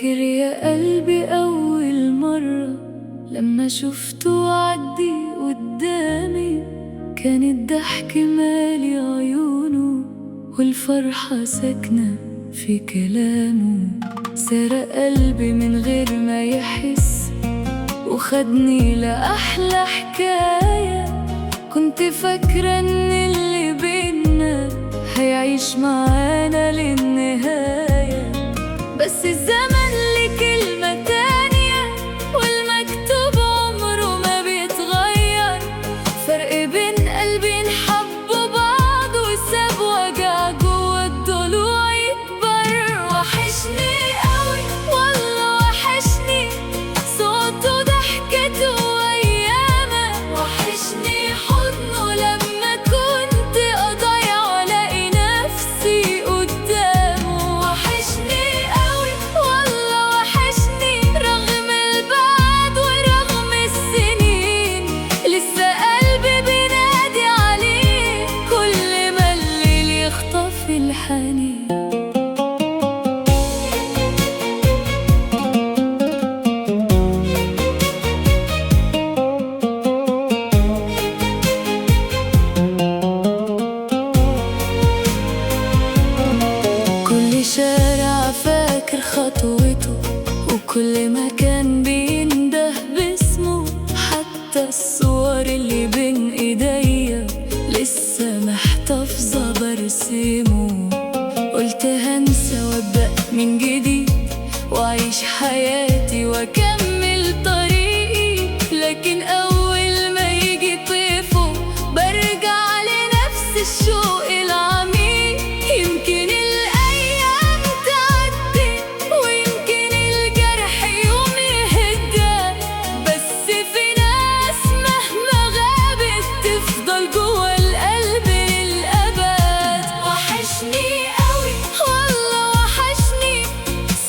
فاكر يا قلبي أول مرة لما شفته عدي قدامي، كان الضحك مالي عيونه والفرحة ساكنة في كلامه. سرق قلبي من غير ما يحس وخدني لأحلى حكاية. كنت فاكرة إن اللي بينا هيعيش معانا للنهاية، بس الزمن ليه كلمة تانية والمكتوب عمره ما بيتغير. فرق بين قلبين حبوا بعض وساب وجع جوا الضلوع يكبر. وحشني قوي والله وحشني صوته ضحكته وأيامه، وحشني حضنه لما كنت أضيع وألاقي نفسي قدامه. وحشني قوي والله وحشني رغم البعد ورغم السنين، لسه قلبي بينادي عليه كل ما الليل يخطف الحنين. كل شارع فاكر خطوته وكل مكان بينده باسمه، حتى الصور اللي بين ايديا لسه محتفظة برسمه. قلت هنسى وابدأ من جديد واعيش حياتي واكمل طريقي، لكن اول ما يجي طيفه برجع لنفس الشوق العميق. يمكن الايام تعدي ويمكن الجرح يوم يهدى، بس في ناس مهما غابت تفضل جوا القلب للأبد. وحشني قوي والله وحشني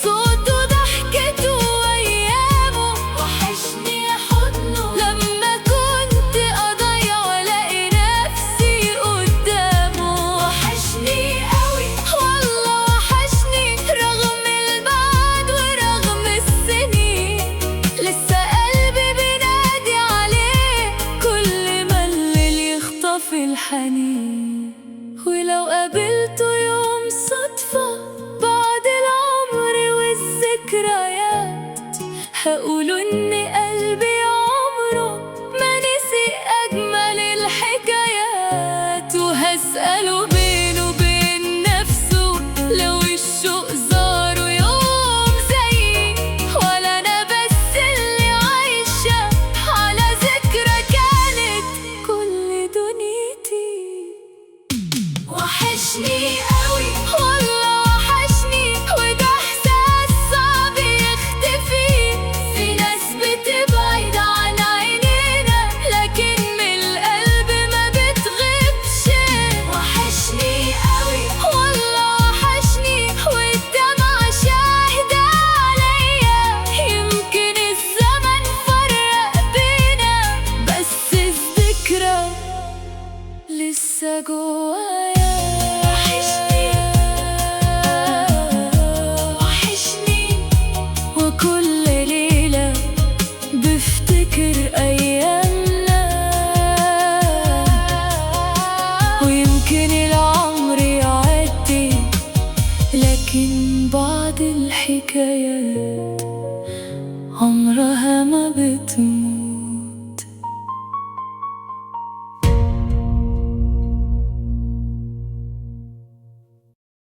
صوته ضحكته وأيامه، وحشني حضنه لما كنت أضيع وألاقي نفسي قدامه. وحشني قوي والله وحشني رغم البعد ورغم السنين، لسه قلبي بينادي عليه كل ما الليل يخطف الحنين. ولو قابلته يوم صدفة بعد العمر والذكريات، هقوله إن قلبي عمره ما نسي أجمل الحكايات. وهسأله بينه وبين نفسه لو الشوق زاره يوم زيي، ولا أنا بس اللي عايشة على ذكرى كانت كل دنيتي. وحشني قوي والله وحشني وده إحساس صعب يختفي. في ناس بتبعد عن عينينا لكن من القلب ما بتغيبش. وحشني قوي والله وحشني والدمعة شاهدة عليا. يمكن الزمن فرق بينا بس الذكرى لسه جوايا. وحشني وكل ليلة بفتكر أيامنا، ويمكن العمر يعدي لكن بعد الحكايات عمرها ما بتموت.